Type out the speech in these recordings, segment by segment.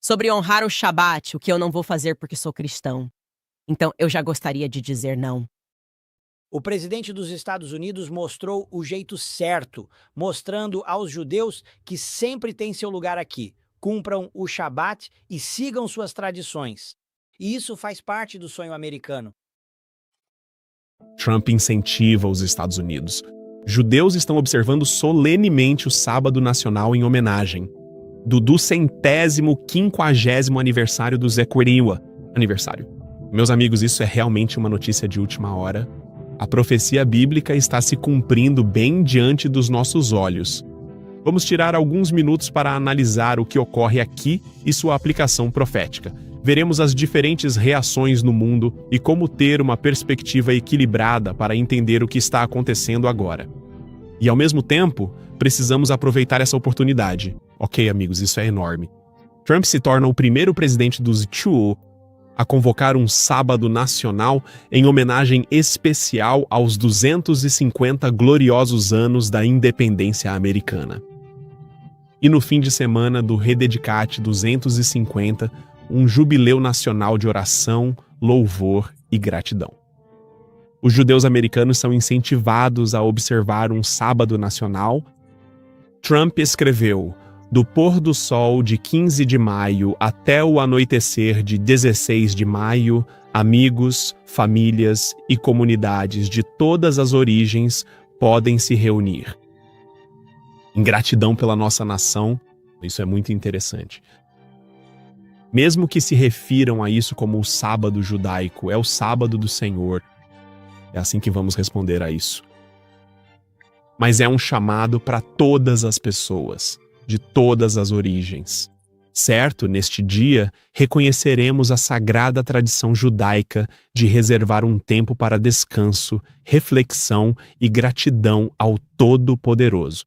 Sobre honrar o Shabat, o que eu não vou fazer porque sou cristão. Então, eu já gostaria de dizer não. O presidente dos Estados Unidos mostrou o jeito certo, mostrando aos judeus que sempre têm seu lugar aqui. Cumpram o Shabat e sigam suas tradições. E isso faz parte do sonho americano. Trump incentiva os Estados Unidos. Judeus estão observando solenemente o Sábado Nacional em homenagem do 250º aniversário do Zequeriwa. Meus amigos, isso é realmente uma notícia de última hora. A profecia bíblica está se cumprindo bem diante dos nossos olhos. Vamos tirar alguns minutos para analisar o que ocorre aqui e sua aplicação profética. Veremos as diferentes reações no mundo e como ter uma perspectiva equilibrada para entender o que está acontecendo agora. E, ao mesmo tempo, precisamos aproveitar essa oportunidade. Ok, amigos, isso é enorme. Trump se torna o primeiro presidente dos Jews a convocar um sábado nacional em homenagem especial aos 250 gloriosos anos da independência americana. E no fim de semana do Rededicate 250, um jubileu nacional de oração, louvor e gratidão. Os judeus americanos são incentivados a observar um sábado nacional. Trump escreveu: do pôr do sol de 15 de maio até o anoitecer de 16 de maio, amigos, famílias e comunidades de todas as origens podem se reunir. Em gratidão pela nossa nação, isso é muito interessante. Mesmo que se refiram a isso como o sábado judaico, é o sábado do Senhor. É assim que vamos responder a isso. Mas é um chamado para todas as pessoas, de todas as origens. Certo, neste dia, reconheceremos a sagrada tradição judaica de reservar um tempo para descanso, reflexão e gratidão ao Todo-Poderoso.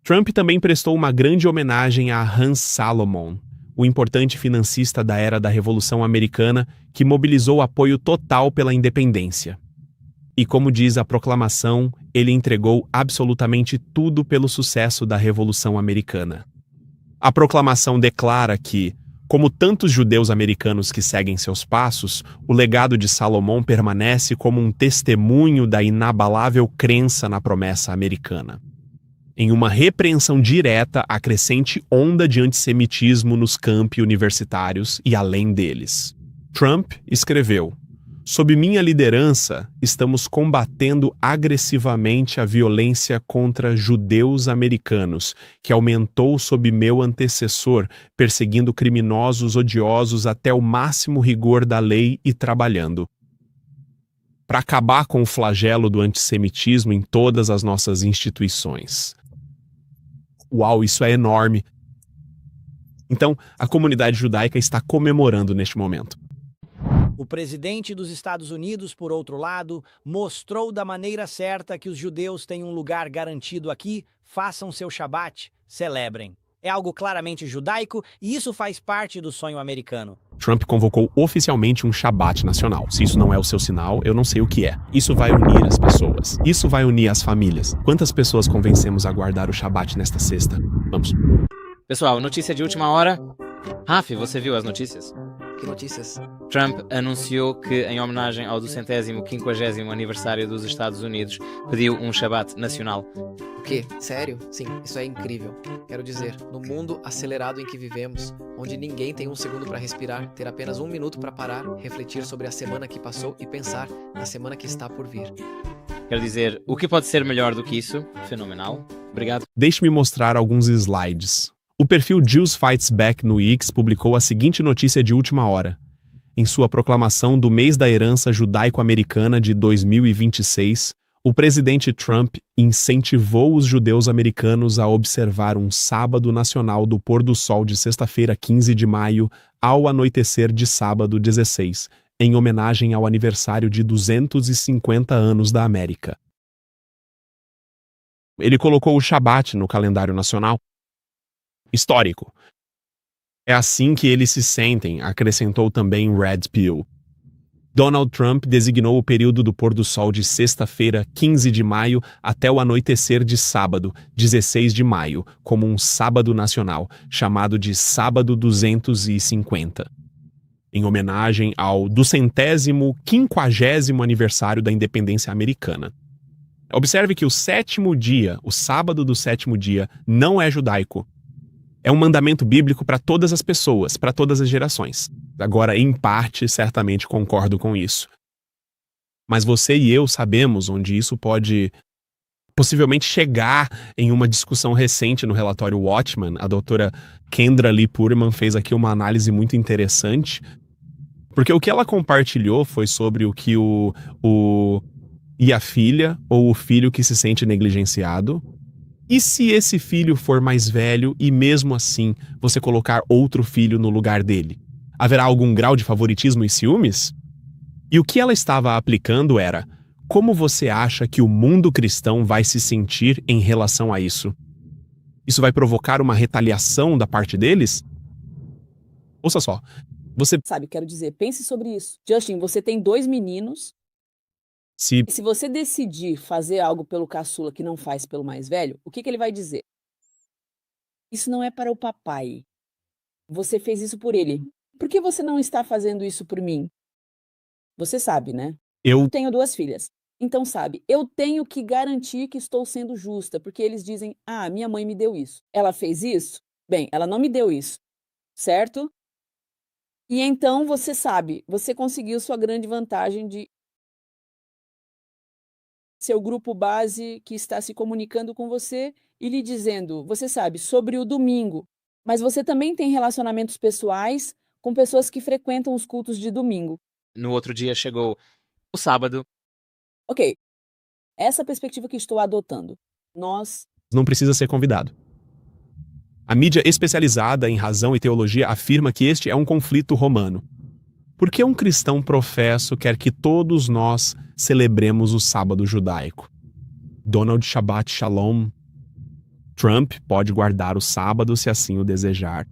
Trump também prestou uma grande homenagem a Hans Salomon, o importante financista da era da Revolução Americana que mobilizou apoio total pela independência. E como diz a proclamação, ele entregou absolutamente tudo pelo sucesso da Revolução Americana. A proclamação declara que, como tantos judeus americanos que seguem seus passos, o legado de Salomão permanece como um testemunho da inabalável crença na promessa americana. Em uma repreensão direta à crescente onda de antissemitismo nos campi universitários e além deles. Trump escreveu: sob minha liderança, estamos combatendo agressivamente a violência contra judeus americanos, que aumentou sob meu antecessor, perseguindo criminosos odiosos até o máximo rigor da lei e trabalhando para acabar com o flagelo do antissemitismo em todas as nossas instituições. Uau, isso é enorme! Então, a comunidade judaica está comemorando neste momento. O presidente dos Estados Unidos, por outro lado, mostrou da maneira certa que os judeus têm um lugar garantido aqui, façam seu Shabat, celebrem. É algo claramente judaico e isso faz parte do sonho americano. Trump convocou oficialmente um Shabat nacional. Se isso não é o seu sinal, eu não sei o que é. Isso vai unir as pessoas. Isso vai unir as famílias. Quantas pessoas convencemos a guardar o Shabat nesta sexta? Vamos. Pessoal, notícia de última hora. Raf, você viu as notícias? Que notícias? Trump anunciou que, em homenagem ao 250º aniversário dos Estados Unidos, pediu um Shabat nacional. O quê? Sério? Sim, isso é incrível. Quero dizer, no mundo acelerado em que vivemos, onde ninguém tem um segundo para respirar, ter apenas um minuto para parar, refletir sobre a semana que passou e pensar na semana que está por vir. Quero dizer, o que pode ser melhor do que isso? Fenomenal. Obrigado. Deixe-me mostrar alguns slides. O perfil Jews Fights Back no X publicou a seguinte notícia de última hora. Em sua proclamação do mês da herança judaico-americana de 2026, o presidente Trump incentivou os judeus americanos a observar um sábado nacional do pôr do sol de sexta-feira, 15 de maio, ao anoitecer de sábado, 16, em homenagem ao aniversário de 250 anos da América. Ele colocou o Shabat no calendário nacional. Histórico. É assim que eles se sentem, acrescentou também Red Pill. Donald Trump designou o período do pôr do sol de sexta-feira, 15 de maio, até o anoitecer de sábado, 16 de maio, como um sábado nacional, chamado de Sábado 250, em homenagem ao 250º aniversário da independência americana. Observe que o sétimo dia, o sábado do sétimo dia, não é judaico. É um mandamento bíblico para todas as pessoas, para todas as gerações. Agora, em parte, certamente concordo com isso. Mas você e eu sabemos onde isso pode possivelmente chegar em uma discussão recente no relatório Watchman. A doutora Kendra Lee Purman fez aqui uma análise muito interessante, porque o que ela compartilhou foi sobre o que e a filha ou o filho que se sente negligenciado. E se esse filho for mais velho e mesmo assim você colocar outro filho no lugar dele? Haverá algum grau de favoritismo e ciúmes? E o que ela estava aplicando era: como você acha que o mundo cristão vai se sentir em relação a isso? Isso vai provocar uma retaliação da parte deles? Ouça só, você Sabe, quero dizer, pense sobre isso. Justin, você tem 2 meninos, se e se você decidir fazer algo pelo caçula que não faz pelo mais velho, o que que ele vai dizer? Isso não é para o papai. Você fez isso por ele. Por que você não está fazendo isso por mim? Você sabe, né? eu Eu tenho 2 filhas. Então, sabe, eu tenho que garantir que estou sendo justa, porque eles dizem: "Ah, minha mãe me deu isso. Ela fez isso? Bem, ela não me deu isso", certo? E então você sabe, você conseguiu sua grande vantagem de seu grupo base que está se comunicando com você e lhe dizendo, você sabe, sobre o domingo. Mas você também tem relacionamentos pessoais com pessoas que frequentam os cultos de domingo. No outro dia chegou o sábado. Ok, essa perspectiva que estou adotando. Nós não precisa ser convidado. A mídia especializada em razão e teologia afirma que este é um conflito romano. Por que um cristão professo quer que todos nós celebremos o sábado judaico? Donald Shabbat Shalom. Trump pode guardar o sábado se assim o desejar.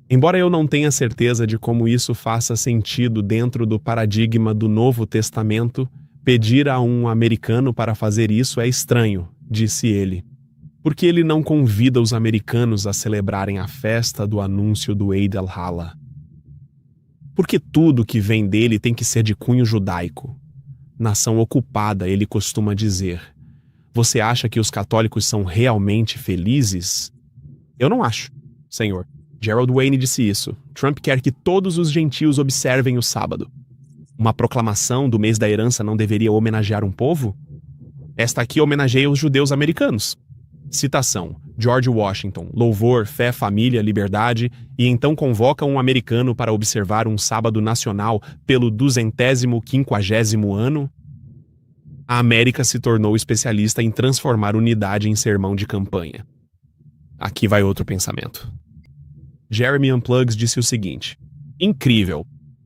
Embora eu não tenha certeza de como isso faça sentido dentro do paradigma do Novo Testamento, pedir a um americano para fazer isso é estranho, disse ele. Por que ele não convida os americanos a celebrarem a festa do anúncio do Eid al-Hala? Porque tudo que vem dele tem que ser de cunho judaico. Nação ocupada, ele costuma dizer. Você acha que os católicos são realmente felizes? Eu não acho, senhor. Gerald Wayne disse isso. Trump quer que todos os gentios observem o sábado. Uma proclamação do mês da herança não deveria homenagear um povo? Esta aqui homenageia os judeus americanos. Citação: George Washington, louvor, fé, família, liberdade, e então convoca um americano para observar um sábado nacional pelo 250º ano? A América se tornou especialista em transformar unidade em sermão de campanha. Aqui vai outro pensamento. Jeremy Unplugs disse o seguinte: incrível!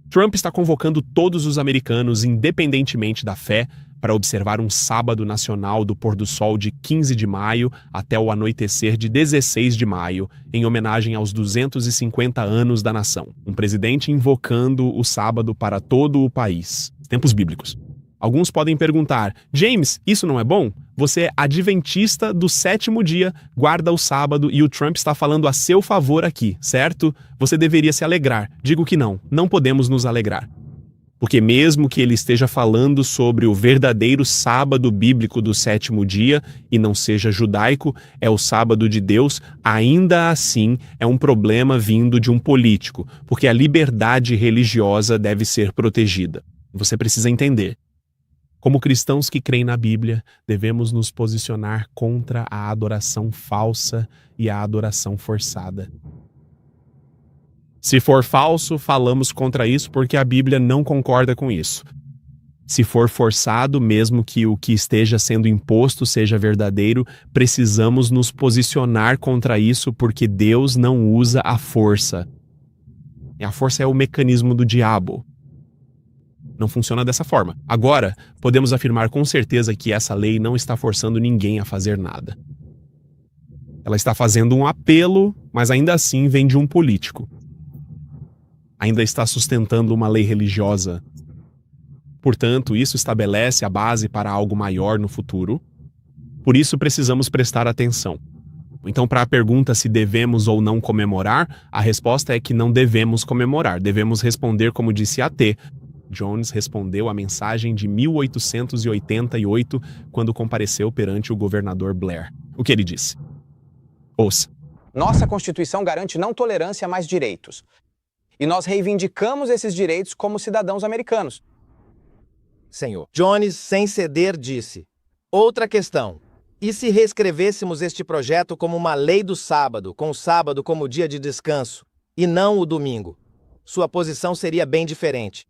Trump está convocando todos os americanos, independentemente da fé, para observar um sábado nacional do pôr do sol de 15 de maio até o anoitecer de 16 de maio, em homenagem aos 250 anos da nação. Um presidente invocando o sábado para todo o país. Tempos bíblicos. Alguns podem perguntar: James, isso não é bom? Você é adventista do sétimo dia, guarda o sábado e o Trump está falando a seu favor aqui, certo? Você deveria se alegrar. Digo que não podemos nos alegrar. Porque mesmo que ele esteja falando sobre o verdadeiro sábado bíblico do sétimo dia e não seja judaico, é o sábado de Deus, ainda assim é um problema vindo de um político, porque a liberdade religiosa deve ser protegida. Você precisa entender. Como cristãos que creem na Bíblia, devemos nos posicionar contra a adoração falsa e a adoração forçada. Se for falso, falamos contra isso porque a Bíblia não concorda com isso. Se for forçado, mesmo que o que esteja sendo imposto seja verdadeiro, precisamos nos posicionar contra isso porque Deus não usa a força. E a força é o mecanismo do diabo. Não funciona dessa forma. Agora, podemos afirmar com certeza que essa lei não está forçando ninguém a fazer nada. Ela está fazendo um apelo, mas ainda assim vem de um político. Ainda está sustentando uma lei religiosa. Portanto, isso estabelece a base para algo maior no futuro. Por isso, precisamos prestar atenção. Então, para a pergunta se devemos ou não comemorar, a resposta é que não devemos comemorar. Devemos responder como disse A.T. Jones respondeu a mensagem de 1888 quando compareceu perante o governador Blair. O que ele disse? Ouça. Nossa Constituição garante não tolerância a mais direitos. E nós reivindicamos esses direitos como cidadãos americanos. Senhor. Jones, sem ceder, disse: outra questão. E se reescrevêssemos este projeto como uma lei do sábado, com o sábado como dia de descanso, e não o domingo? Sua posição seria bem diferente.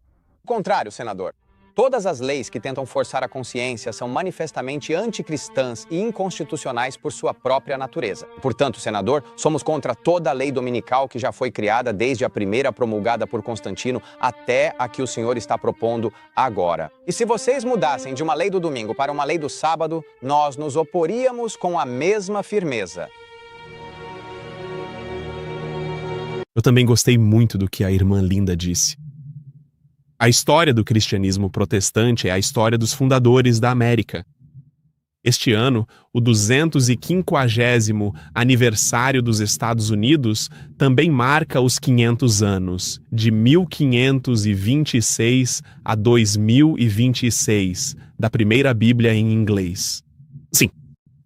Ao contrário, senador. Todas as leis que tentam forçar a consciência são manifestamente anticristãs e inconstitucionais por sua própria natureza. Portanto, senador, somos contra toda a lei dominical que já foi criada desde a primeira promulgada por Constantino até a que o senhor está propondo agora. E se vocês mudassem de uma lei do domingo para uma lei do sábado, nós nos oporíamos com a mesma firmeza. Eu também gostei muito do que a irmã Linda disse. A história do cristianismo protestante é a história dos fundadores da América. Este ano, o 250º aniversário dos Estados Unidos também marca os 500 anos, de 1526 a 2026, da primeira Bíblia em inglês. Sim,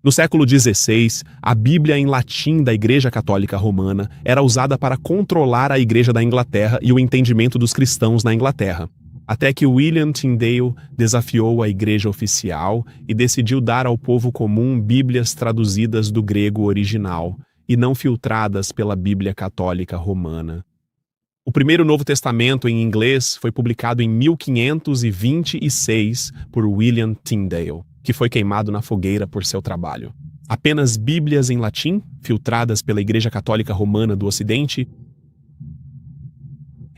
no século XVI, a Bíblia em latim da Igreja Católica Romana era usada para controlar a Igreja da Inglaterra e o entendimento dos cristãos na Inglaterra. Até que William Tyndale desafiou a Igreja oficial e decidiu dar ao povo comum Bíblias traduzidas do grego original e não filtradas pela Bíblia Católica Romana. O primeiro Novo Testamento em inglês foi publicado em 1526 por William Tyndale, que foi queimado na fogueira por seu trabalho. Apenas Bíblias em latim, filtradas pela Igreja Católica Romana do Ocidente,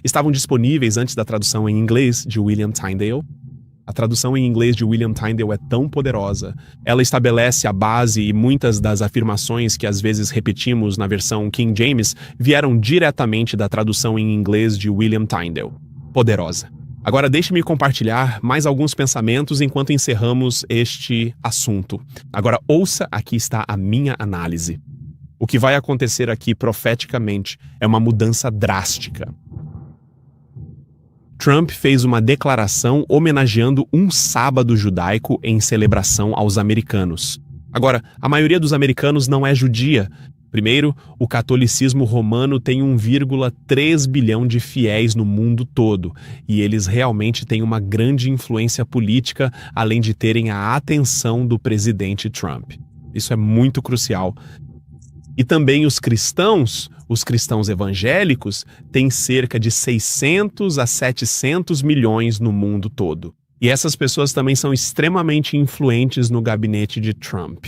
estavam disponíveis antes da tradução em inglês de William Tyndale. A tradução em inglês de William Tyndale é tão poderosa. Ela estabelece a base e muitas das afirmações que às vezes repetimos na versão King James vieram diretamente da tradução em inglês de William Tyndale. Poderosa. Agora deixe-me compartilhar mais alguns pensamentos enquanto encerramos este assunto. Agora ouça, aqui está a minha análise. O que vai acontecer aqui profeticamente é uma mudança drástica. Trump fez uma declaração homenageando um sábado judaico em celebração aos americanos. Agora, a maioria dos americanos não é judia. Primeiro, o catolicismo romano tem 1,3 bilhão de fiéis no mundo todo, e eles realmente têm uma grande influência política, além de terem a atenção do presidente Trump. Isso é muito crucial. E também os cristãos evangélicos, têm cerca de 600 a 700 milhões no mundo todo. E essas pessoas também são extremamente influentes no gabinete de Trump.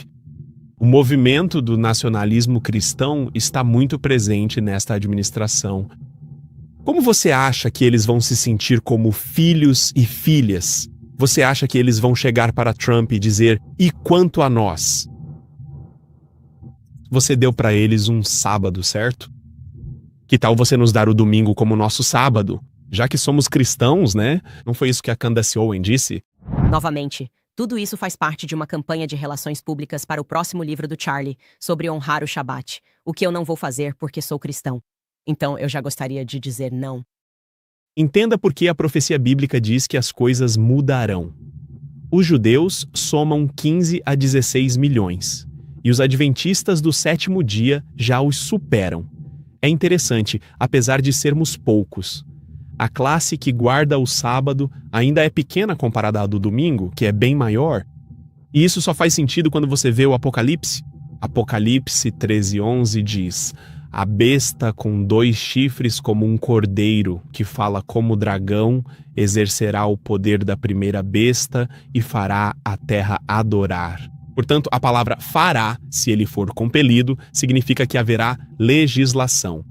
O movimento do nacionalismo cristão está muito presente nesta administração. Como você acha que eles vão se sentir como filhos e filhas? Você acha que eles vão chegar para Trump e dizer, e quanto a nós? Você deu para eles um sábado, certo? Que tal você nos dar o domingo como nosso sábado? Já que somos cristãos, né? Não foi isso que a Candace Owen disse? Novamente, tudo isso faz parte de uma campanha de relações públicas para o próximo livro do Charlie, sobre honrar o Shabat, o que eu não vou fazer porque sou cristão. Então, eu já gostaria de dizer não. Entenda por que a profecia bíblica diz que as coisas mudarão. Os judeus somam 15 a 16 milhões. E os adventistas do sétimo dia já os superam. É interessante, apesar de sermos poucos. A classe que guarda o sábado ainda é pequena comparada à do domingo, que é bem maior. E isso só faz sentido quando você vê o Apocalipse. Apocalipse 13:11 diz: a besta com 2 chifres como um cordeiro, que fala como dragão, exercerá o poder da primeira besta e fará a terra adorar. Portanto, a palavra fará, se ele for compelido, significa que haverá legislação.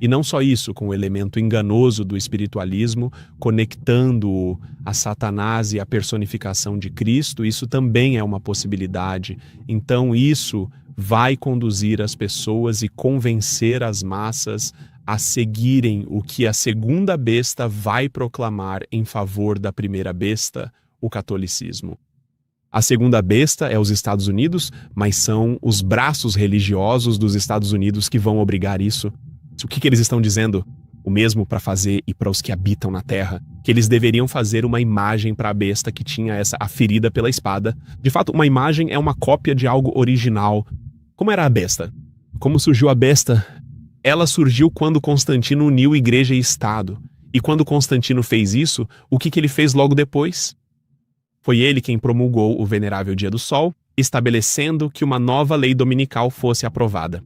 E não só isso, com o elemento enganoso do espiritualismo, conectando-o a Satanás e a personificação de Cristo, isso também é uma possibilidade. Então isso vai conduzir as pessoas e convencer as massas a seguirem o que a segunda besta vai proclamar em favor da primeira besta, o catolicismo. A segunda besta é os Estados Unidos, mas são os braços religiosos dos Estados Unidos que vão obrigar isso. O que eles estão dizendo? O mesmo para fazer e para os que habitam na terra, que eles deveriam fazer uma imagem para a besta que tinha a ferida pela espada. De fato, uma imagem é uma cópia de algo original. Como era a besta? Como surgiu a besta? Ela surgiu quando Constantino uniu igreja e Estado. E quando Constantino fez isso, o que ele fez logo depois? Foi ele quem promulgou o Venerável Dia do Sol, estabelecendo que uma nova lei dominical fosse aprovada.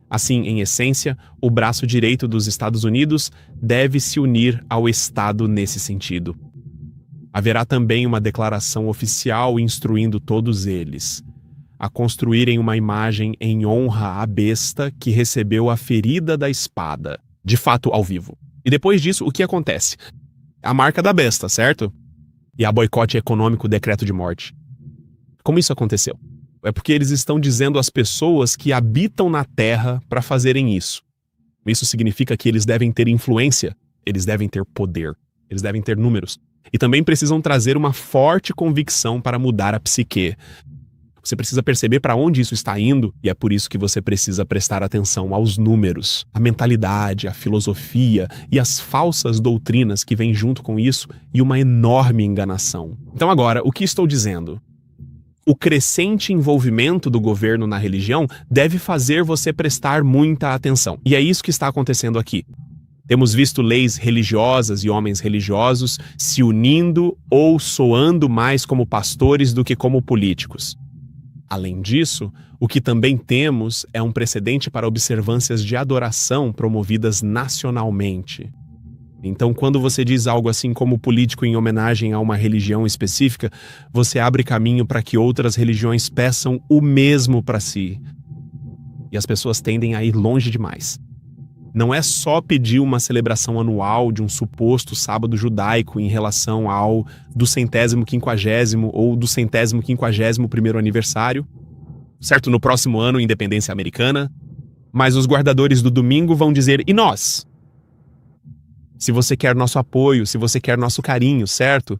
Assim, em essência, o braço direito dos Estados Unidos deve se unir ao Estado nesse sentido. Haverá também uma declaração oficial instruindo todos eles a construírem uma imagem em honra à besta que recebeu a ferida da espada, de fato ao vivo. E depois disso, o que acontece? A marca da besta, certo? E a boicote econômico, decreto de morte. Como isso aconteceu? É porque eles estão dizendo às pessoas que habitam na terra para fazerem isso. Isso significa que eles devem ter influência, eles devem ter poder, eles devem ter números. E também precisam trazer uma forte convicção para mudar a psique. Você precisa perceber para onde isso está indo, e é por isso que você precisa prestar atenção aos números, a mentalidade, a filosofia e as falsas doutrinas que vêm junto com isso, e uma enorme enganação. Então agora, o que estou dizendo? O crescente envolvimento do governo na religião deve fazer você prestar muita atenção. E é isso que está acontecendo aqui. Temos visto leis religiosas e homens religiosos se unindo ou soando mais como pastores do que como políticos. Além disso, o que também temos é um precedente para observâncias de adoração promovidas nacionalmente. Então, quando você diz algo assim como político em homenagem a uma religião específica, você abre caminho para que outras religiões peçam o mesmo para si. E as pessoas tendem a ir longe demais. Não é só pedir uma celebração anual de um suposto sábado judaico em relação ao do 150º ou do 151º aniversário, certo? No próximo ano, independência americana. Mas os guardadores do domingo vão dizer, e nós? Se você quer nosso apoio, se você quer nosso carinho, certo?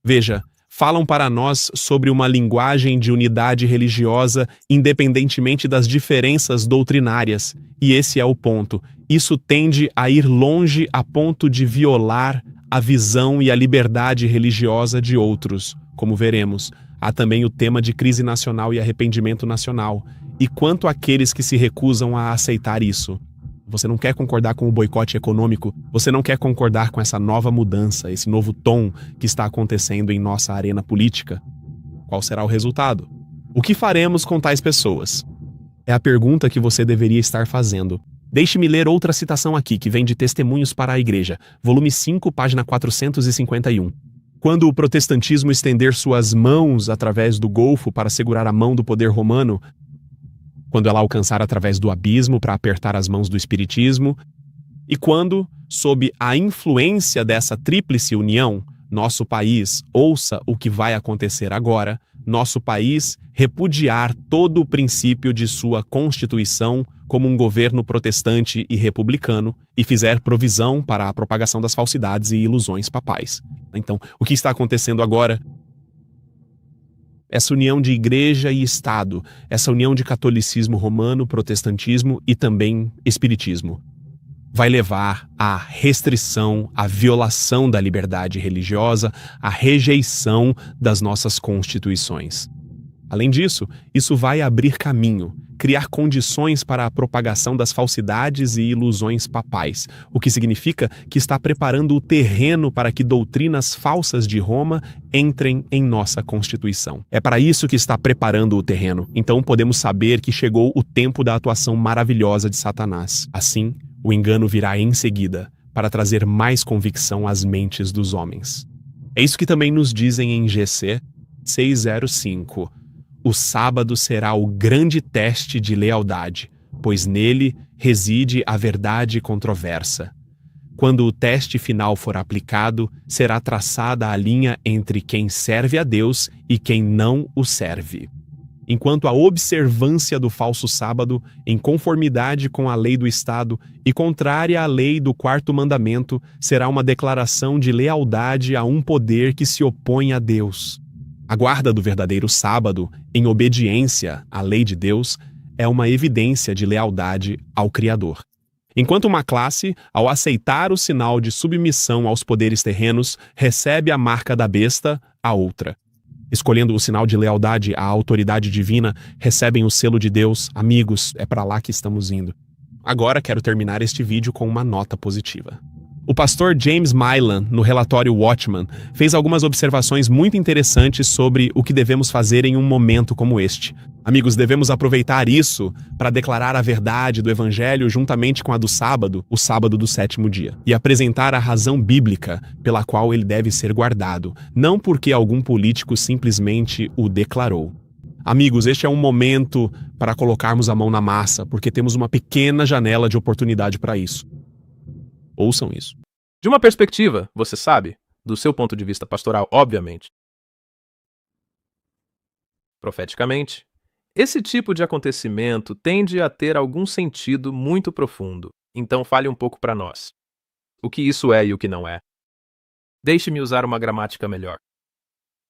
Veja, falam para nós sobre uma linguagem de unidade religiosa independentemente das diferenças doutrinárias. E esse é o ponto. Isso tende a ir longe a ponto de violar a visão e a liberdade religiosa de outros. Como veremos, há também o tema de crise nacional e arrependimento nacional. E quanto àqueles que se recusam a aceitar isso? Você não quer concordar com o boicote econômico, você não quer concordar com essa nova mudança, esse novo tom que está acontecendo em nossa arena política? Qual será o resultado? O que faremos com tais pessoas? É a pergunta que você deveria estar fazendo. Deixe-me ler outra citação aqui, que vem de Testemunhos para a Igreja, volume 5, página 451. Quando o protestantismo estender suas mãos através do Golfo para segurar a mão do poder romano, quando ela alcançar através do abismo para apertar as mãos do espiritismo, e quando, sob a influência dessa tríplice união, nosso país ouça o que vai acontecer agora, nosso país repudiar todo o princípio de sua Constituição como um governo protestante e republicano e fizer provisão para a propagação das falsidades e ilusões papais. Então, o que está acontecendo agora? Essa união de igreja e Estado, essa união de catolicismo romano, protestantismo e também espiritismo, vai levar à restrição, à violação da liberdade religiosa, à rejeição das nossas constituições. Além disso, isso vai abrir caminho, criar condições para a propagação das falsidades e ilusões papais, o que significa que está preparando o terreno para que doutrinas falsas de Roma entrem em nossa Constituição. É para isso que está preparando o terreno. Então podemos saber que chegou o tempo da atuação maravilhosa de Satanás. Assim, o engano virá em seguida, para trazer mais convicção às mentes dos homens. É isso que também nos dizem em GC 605. O sábado será o grande teste de lealdade, pois nele reside a verdade controversa. Quando o teste final for aplicado, será traçada a linha entre quem serve a Deus e quem não o serve. enquanto a observância do falso sábado, em conformidade com a lei do Estado e contrária à lei do quarto mandamento, será uma declaração de lealdade a um poder que se opõe a Deus. A guarda do verdadeiro sábado, em obediência à lei de Deus, é uma evidência de lealdade ao Criador. Enquanto uma classe, ao aceitar o sinal de submissão aos poderes terrenos, recebe a marca da besta, a outra. Escolhendo o sinal de lealdade à autoridade divina, recebem o selo de Deus. Amigos, é para lá que estamos indo. Agora quero terminar este vídeo com uma nota positiva. O pastor James Milan, no relatório Watchman, fez algumas observações muito interessantes sobre o que devemos fazer em um momento como este. Amigos, devemos aproveitar isso para declarar a verdade do Evangelho juntamente com a do sábado, o sábado do 7º dia, e apresentar a razão bíblica pela qual ele deve ser guardado, não porque algum político simplesmente o declarou. Amigos, este é um momento para colocarmos a mão na massa, porque temos uma pequena janela de oportunidade para isso. Ouçam isso. De uma perspectiva, você sabe, do seu ponto de vista pastoral, obviamente. Profeticamente, esse tipo de acontecimento tende a ter algum sentido muito profundo, então fale um pouco para nós. O que isso é e o que não é. Deixe-me usar uma gramática melhor.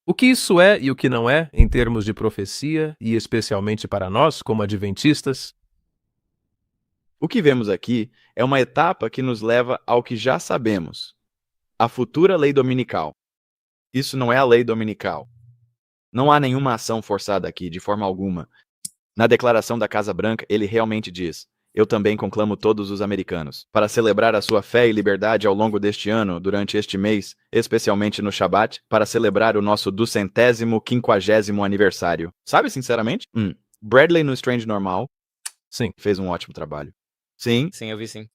O que isso é e o que não é, em termos de profecia, e especialmente para nós, como adventistas? O que vemos aqui é uma etapa que nos leva ao que já sabemos, a futura lei dominical. Isso não é a lei dominical. Não há nenhuma ação forçada aqui, de forma alguma. Na declaração da Casa Branca, ele realmente diz: eu também conclamo todos os americanos, para celebrar a sua fé e liberdade ao longo deste ano, durante este mês, especialmente no Shabat, para celebrar o nosso 250º aniversário. Sabe, sinceramente? Bradley no Strange Normal, Sim. fez um ótimo trabalho. Sim. Sim, eu vi sim.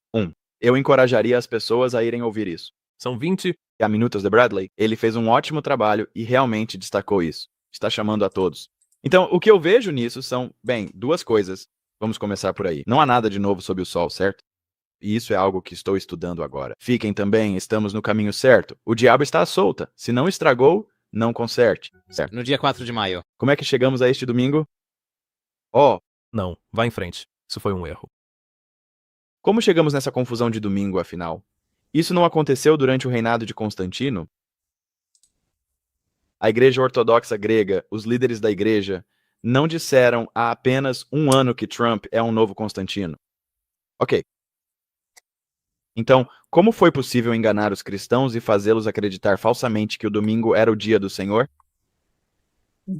Eu encorajaria as pessoas a irem ouvir isso. São 20. A Minutos de Bradley, ele fez um ótimo trabalho e realmente destacou isso. Está chamando a todos. Então, o que eu vejo nisso são, duas coisas. Vamos começar por aí. Não há nada de novo sob o sol, certo? E isso é algo que estou estudando agora. Fiquem também, estamos no caminho certo. O diabo está à solta. Se não estragou, não conserte, certo? No dia 4 de maio. Como é que chegamos a este domingo? Não, vá em frente. Isso foi um erro. Como chegamos nessa confusão de domingo, afinal? Isso não aconteceu durante o reinado de Constantino? A Igreja Ortodoxa Grega, os líderes da Igreja, não disseram há apenas um ano que Trump é um novo Constantino. Ok. Então, como foi possível enganar os cristãos e fazê-los acreditar falsamente que o domingo era o dia do Senhor?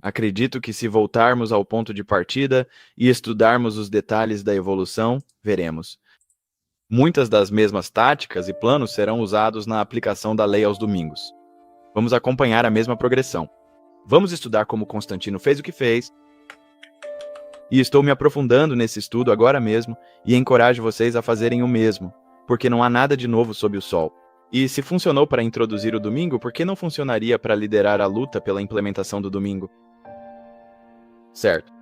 Acredito que se voltarmos ao ponto de partida e estudarmos os detalhes da evolução, veremos. Muitas das mesmas táticas e planos serão usados na aplicação da lei aos domingos. Vamos acompanhar a mesma progressão. Vamos estudar como Constantino fez o que fez. E estou me aprofundando nesse estudo agora mesmo e encorajo vocês a fazerem o mesmo, porque não há nada de novo sob o sol. E se funcionou para introduzir o domingo, por que não funcionaria para liderar a luta pela implementação do domingo? Certo.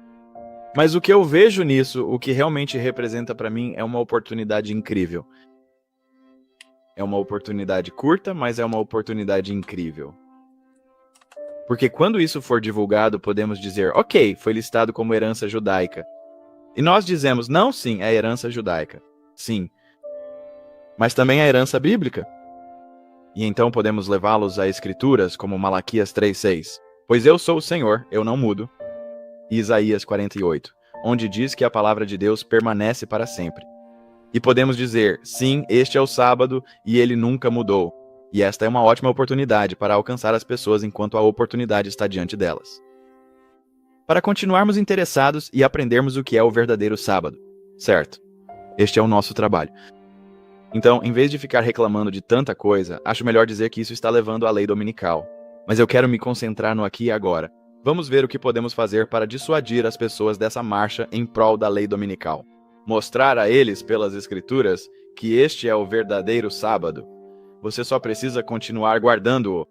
Mas o que eu vejo nisso, o que realmente representa para mim, é uma oportunidade incrível. É uma oportunidade curta, mas é uma oportunidade incrível. Porque quando isso for divulgado, podemos dizer, ok, foi listado como herança judaica. E nós dizemos, não, sim, é herança judaica. Sim. Mas também é herança bíblica. E então podemos levá-los a escrituras como Malaquias 3:6. Pois eu sou o Senhor, eu não mudo. E Isaías 48, onde diz que a palavra de Deus permanece para sempre. E podemos dizer, sim, este é o sábado e ele nunca mudou. E esta é uma ótima oportunidade para alcançar as pessoas enquanto a oportunidade está diante delas. Para continuarmos interessados e aprendermos o que é o verdadeiro sábado. Certo. Este é o nosso trabalho. Então, em vez de ficar reclamando de tanta coisa, acho melhor dizer que isso está levando à lei dominical. Mas eu quero me concentrar no aqui e agora. Vamos ver o que podemos fazer para dissuadir as pessoas dessa marcha em prol da lei dominical. Mostrar a eles, pelas escrituras, que este é o verdadeiro sábado. Você só precisa continuar guardando-o,